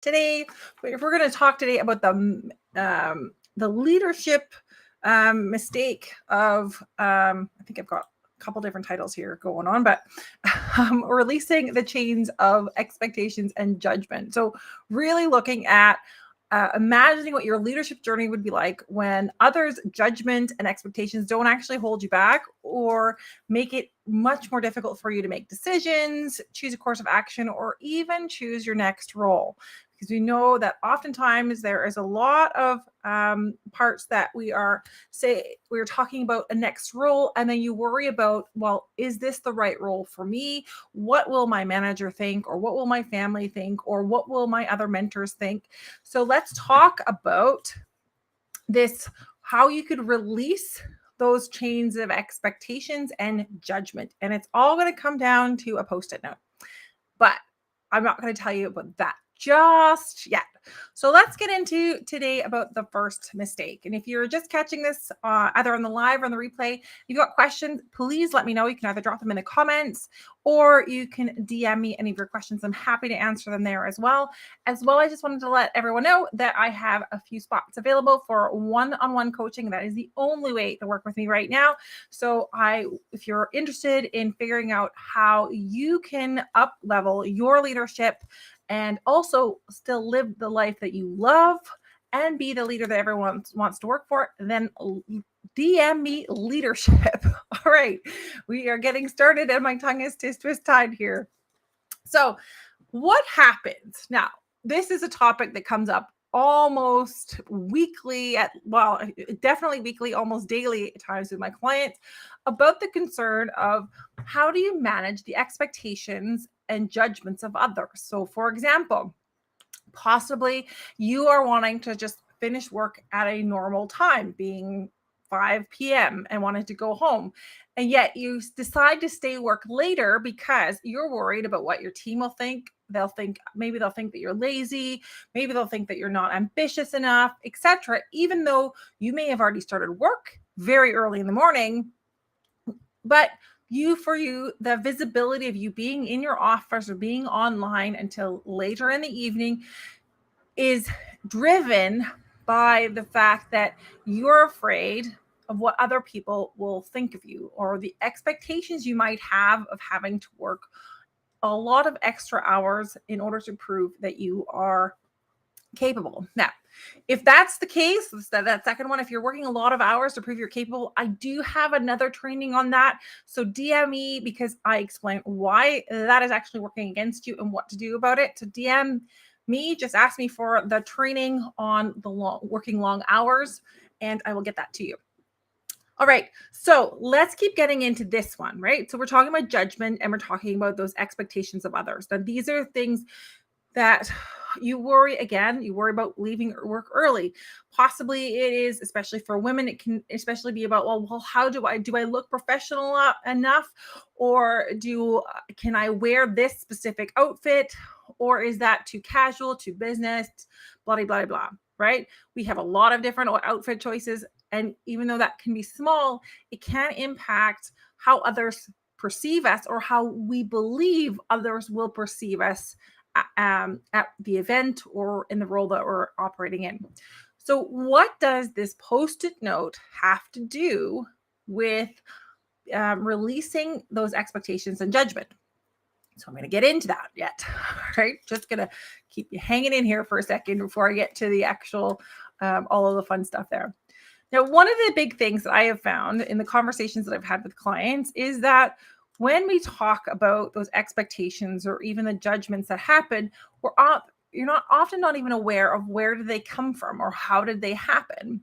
Today, we're going to talk today about the leadership mistake of, I think I've got a couple different titles here going on, but releasing the chains of expectations and judgment. So really looking at imagining what your leadership journey would be like when others' judgment and expectations don't actually hold you back or make it much more difficult for you to make decisions, choose a course of action, or even choose your next role. Because we know that oftentimes there is a lot of parts that we're talking about a next role, and then you worry about, well, is this the right role for me? What will my manager think, or what will my family think, or what will my other mentors think? So let's talk about this, how you could release those chains of expectations and judgment. And it's all going to come down to a Post-it note. But I'm not going to tell you about that just yet. So let's get into today about the first mistake. And if you're just catching this either on the live or on the replay, if you've got questions, please let me know. You can either drop them in the comments or you can DM me any of your questions. I'm happy to answer them there as well. I just wanted to let everyone know that I have a few spots available for one-on-one coaching. That is the only way to work with me right now. So if you're interested in figuring out how you can up level your leadership and also still live the life that you love and be the leader that everyone wants to work for, then DM me LeadHERship. All right, we are getting started and my tongue is twist-tied here. So what happens? Now, this is a topic that comes up almost weekly, definitely weekly, almost daily at times with my clients, about the concern of how do you manage the expectations and judgments of others. So for example, possibly you are wanting to just finish work at a normal time, being 5 p.m. and wanted to go home. And yet you decide to stay work later because you're worried about what your team will think. Maybe they'll think that you're lazy. Maybe they'll think that you're not ambitious enough, etc. Even though you may have already started work very early in the morning, but the visibility of you being in your office or being online until later in the evening is driven by the fact that you're afraid of what other people will think of you, or the expectations you might have of having to work a lot of extra hours in order to prove that you are capable. Now, if that's the case, that second one, if you're working a lot of hours to prove you're capable, I do have another training on that. So DM me because I explain why that is actually working against you and what to do about it. So DM me, just ask me for the training on the working long hours, and I will get that to you. All right, so let's keep getting into this one, right? So we're talking about judgment and we're talking about those expectations of others. Now, these are things that you worry about leaving work early. Possibly it is, especially for women, it can especially be about, well, how do I look professional enough? Or can I wear this specific outfit? Or is that too casual, too business, blah, blah, blah, blah, right? We have a lot of different outfit choices. And even though that can be small, it can impact how others perceive us or how we believe others will perceive us at the event or in the role that we're operating in. So what does this Post-it note have to do with releasing those expectations and judgment? So I'm going to get into that yet. All right, just going to keep you hanging in here for a second before I get to the actual, all of the fun stuff there. Now, one of the big things that I have found in the conversations that I've had with clients is that when we talk about those expectations or even the judgments that happen, you're often not even aware of where did they come from or how did they happen.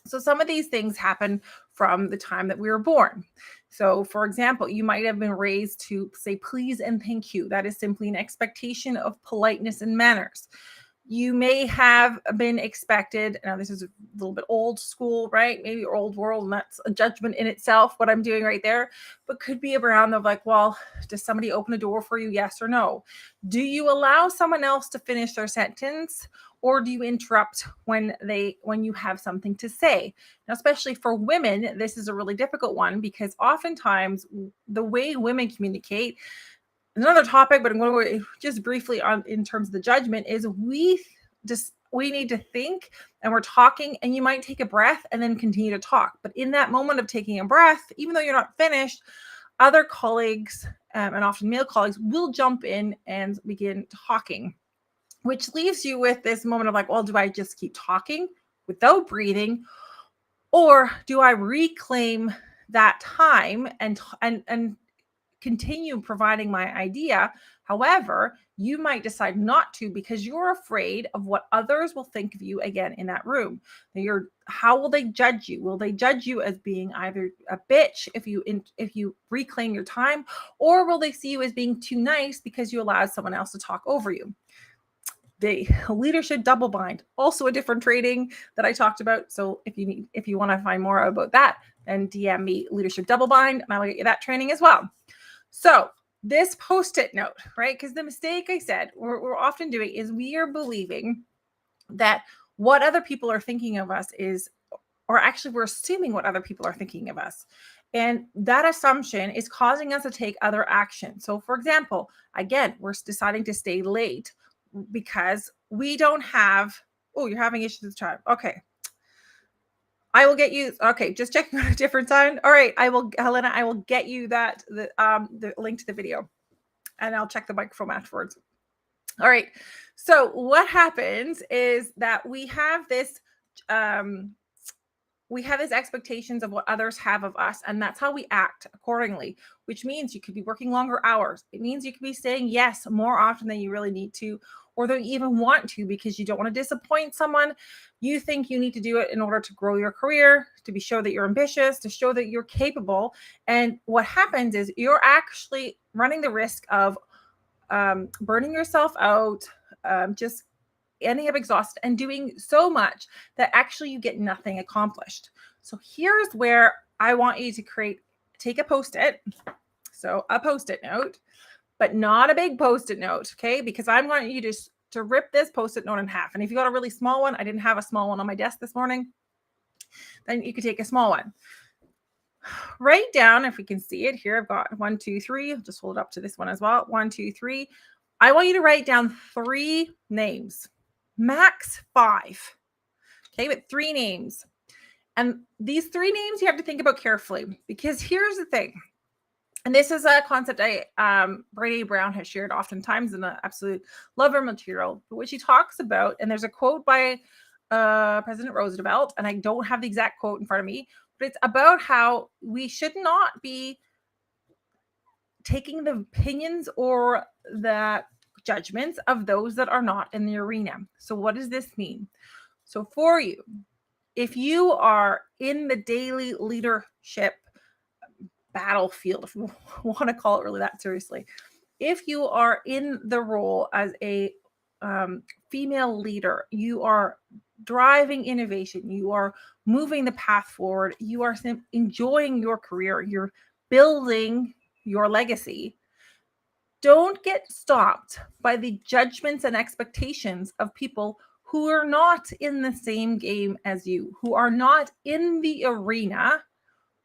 So some of these things happen from the time that we were born. So for example, you might have been raised to say please and thank you. That is simply an expectation of politeness and manners. You may have been expected, now this is a little bit old school, right? Maybe old world, and that's a judgment in itself, what I'm doing right there, but could be around of like, well, does somebody open a door for you? Yes or no? Do you allow someone else to finish their sentence? Or do you interrupt when you have something to say? Now, especially for women, this is a really difficult one because oftentimes the way women communicate Another topic, but I'm going to go just briefly on in terms of the judgment is we need to think, and we're talking, and you might take a breath and then continue to talk. But in that moment of taking a breath, even though you're not finished, other colleagues, and often male colleagues, will jump in and begin talking, which leaves you with this moment of like, well, do I just keep talking without breathing, or do I reclaim that time and continue providing my idea? However, you might decide not to because you're afraid of what others will think of you again in that room. How will they judge you? Will they judge you as being either a bitch if you reclaim your time, or will they see you as being too nice because you allowed someone else to talk over you? The leadership double bind, also a different training that I talked about. So if you want to find more about that, then DM me leadership double bind, and I will get you that training as well. So this post-it note, right? Because the mistake I said we're often doing is we are believing that what other people are thinking of us is, or actually we're assuming what other people are thinking of us. And that assumption is causing us to take other action. So for example, again, we're deciding to stay late because we don't have, oh, you're having issues with time. Okay. I will get you. Okay, just checking on a different time. All right, Helena, I will get you the link to the video, and I'll check the microphone afterwards. All right. So what happens is that we have this expectations of what others have of us, and that's how we act accordingly, which means you could be working longer hours. It means you could be saying yes more often than you really need to, or that you even want to, because you don't want to disappoint someone. You think you need to do it in order to grow your career, to show that you're ambitious, to show that you're capable. And what happens is you're actually running the risk of burning yourself out, just ending up exhausted and doing so much that actually you get nothing accomplished. So here's where I want you to take a post-it. So a post-it note, but not a big post-it note, okay? Because I'm wanting you to rip this post-it note in half. And if you got a really small one, I didn't have a small one on my desk this morning, then you could take a small one. Write down, if we can see it here, I've got 1, 2, 3. I'll just hold it up to this one as well. 1, 2, 3. I want you to write down 3 names, max 5. Okay, but 3 names. And these 3 names you have to think about carefully, because here's the thing. And this is a concept Brene Brown has shared oftentimes in the absolute love her material, which she talks about. And there's a quote by President Roosevelt, and I don't have the exact quote in front of me, but it's about how we should not be taking the opinions or the judgments of those that are not in the arena. So what does this mean? So for you, if you are in the daily leadership battlefield, if you want to call it really that seriously, if you are in the role as a female leader, you are driving innovation, you are moving the path forward, you are enjoying your career, you're building your legacy, don't get stopped by the judgments and expectations of people who are not in the same game as you, who are not in the arena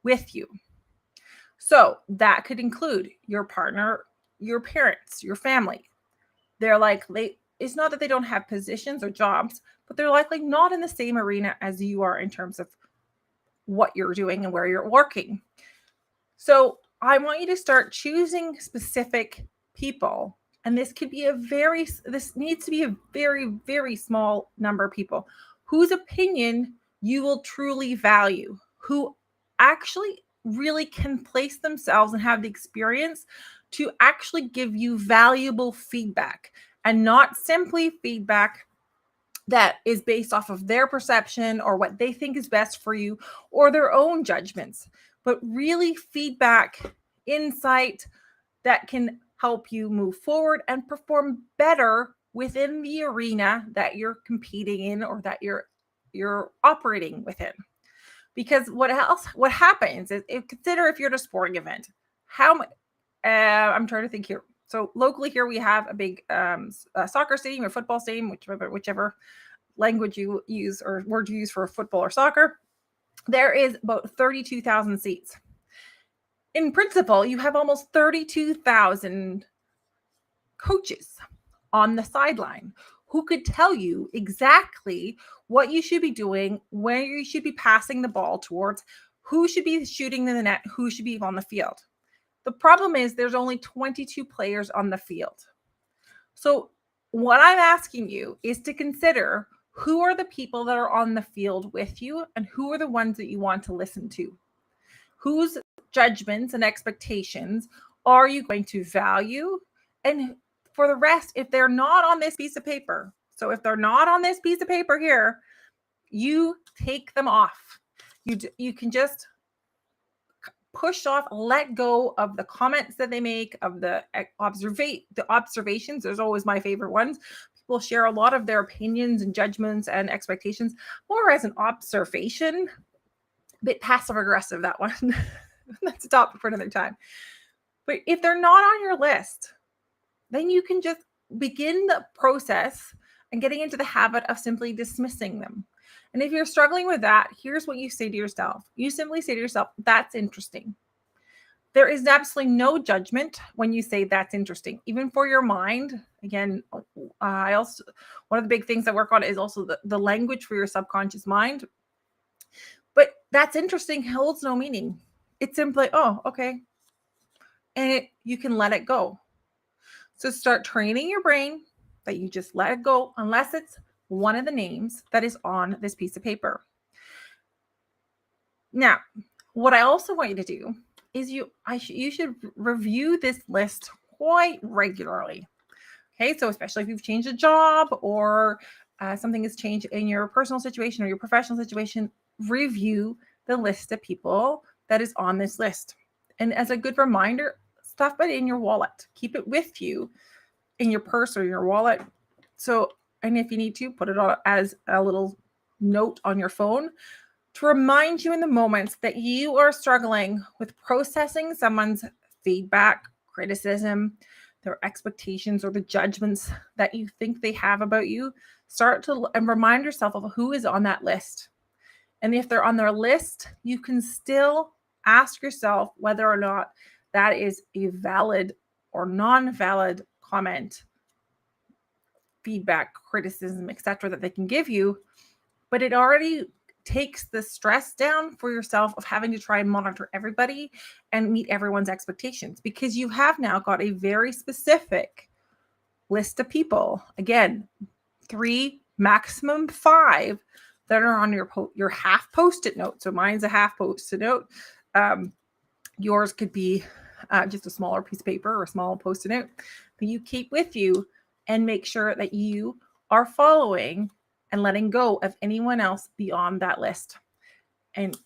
with you. So that could include your partner, your parents, your family. It's not that they don't have positions or jobs, but they're likely not in the same arena as you are in terms of what you're doing and where you're working. So I want you to start choosing specific people. And this needs to be a very, very small number of people whose opinion you will truly value, who actually really can place themselves and have the experience to actually give you valuable feedback, and not simply feedback that is based off of their perception or what they think is best for you or their own judgments, but really feedback, insight that can help you move forward and perform better within the arena that you're competing in or that you're operating within. Because what happens is, consider if you're at a sporting event, I'm trying to think here. So locally here, we have a big soccer stadium or football stadium, whichever language you use or word you use for football or soccer. There is about 32,000 seats. In principle, you have almost 32,000 coaches on the sideline who could tell you exactly what you should be doing, where you should be passing the ball towards, who should be shooting in the net, who should be on the field. The problem is there's only 22 players on the field. So what I'm asking you is to consider who are the people that are on the field with you and who are the ones that you want to listen to. Whose judgments and expectations are you going to value? And for the rest, if they're not on this piece of paper, so if they're not on this piece of paper here, you take them off. You can just push off, let go of the comments that they make, of the observations. There's always my favorite ones. People share a lot of their opinions and judgments and expectations more as an observation. A bit passive aggressive, that one. That's a topic for another time. But if they're not on your list, then you can just begin the process and getting into the habit of simply dismissing them. And if you're struggling with that, here's what you say to yourself. You simply say to yourself, that's interesting. There is absolutely no judgment when you say that's interesting, even for your mind. Again, I also, one of the big things I work on is also the language for your subconscious mind. But that's interesting holds no meaning. It's simply, oh, okay. And you can let it go. So start training your brain that you just let it go unless it's one of the names that is on this piece of paper. Now, what I also want you to do is you should review this list quite regularly. Okay, so especially if you've changed a job or something has changed in your personal situation or your professional situation, review the list of people that is on this list. And as a good reminder, stuff it in your wallet. Keep it with you in your purse or your wallet. So, and if you need to, put it on as a little note on your phone to remind you in the moments that you are struggling with processing someone's feedback, criticism, their expectations, or the judgments that you think they have about you. Start to and remind yourself of who is on that list. And if they're on their list, you can still ask yourself whether or not that is a valid or non-valid comment, feedback, criticism, etc., that they can give you. But it already takes the stress down for yourself of having to try and monitor everybody and meet everyone's expectations, because you have now got a very specific list of people. Again, 3, maximum 5 that are on your half post-it note. So mine's a half post-it note. Yours could be just a smaller piece of paper or a small post-it note that you keep with you, and make sure that you are following and letting go of anyone else beyond that list. And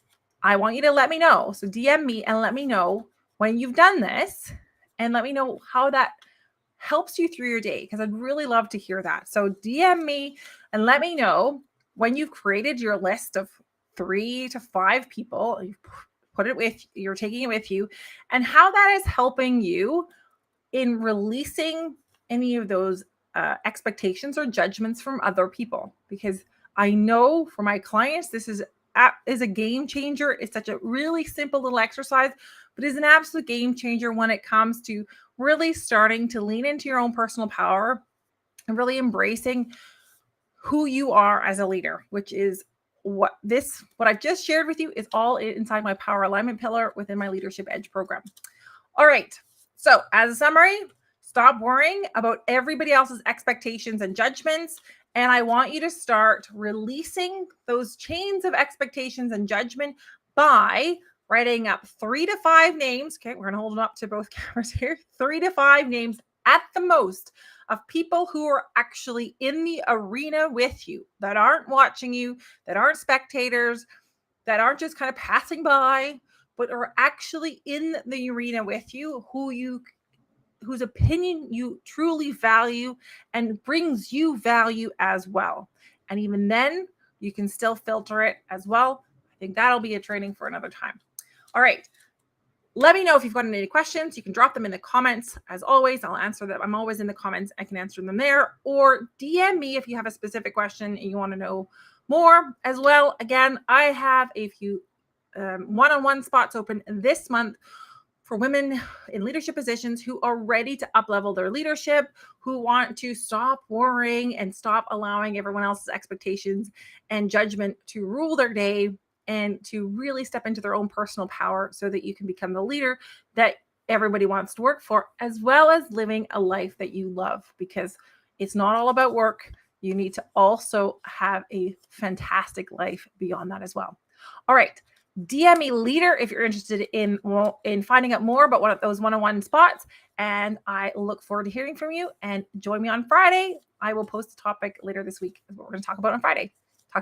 I want you to let me know. So DM me and let me know when you've done this, and let me know how that helps you through your day, because I'd really love to hear that. So DM me and let me know when you've created your list of 3 to 5 people, you're taking it with you, and how that is helping you in releasing any of those expectations or judgments from other people. Because I know for my clients, this is a game changer. It's such a really simple little exercise, but is an absolute game changer when it comes to really starting to lean into your own personal power and really embracing who you are as a leader, which is what I've just shared with you is all inside my power alignment pillar within my Leadership Edge program. All right. So as a summary, stop worrying about everybody else's expectations and judgments. And I want you to start releasing those chains of expectations and judgment by writing up 3 to 5 names. Okay, we're going to hold them up to both cameras here. 3 to 5 names at the most of people who are actually in the arena with you, that aren't watching you, that aren't spectators, that aren't just kind of passing by, but are actually in the arena with you, whose opinion you truly value and brings you value as well. And even then, you can still filter it as well. I think that'll be a training for another time. All right. Let me know if you've got any questions. You can drop them in the comments. As always, I'll answer them. I'm always in the comments. I can answer them there. Or DM me if you have a specific question and you want to know more as well. Again, I have a few one-on-one spots open this month for women in leadership positions who are ready to up-level their leadership, who want to stop worrying and stop allowing everyone else's expectations and judgment to rule their day, and to really step into their own personal power so that you can become the leader that everybody wants to work for, as well as living a life that you love, because it's not all about work. You need to also have a fantastic life beyond that as well. All right. DM me leader if you're interested in finding out more about one of those one-on-one spots. And I look forward to hearing from you, and join me on Friday. I will post a topic later this week, what we're going to talk about on Friday.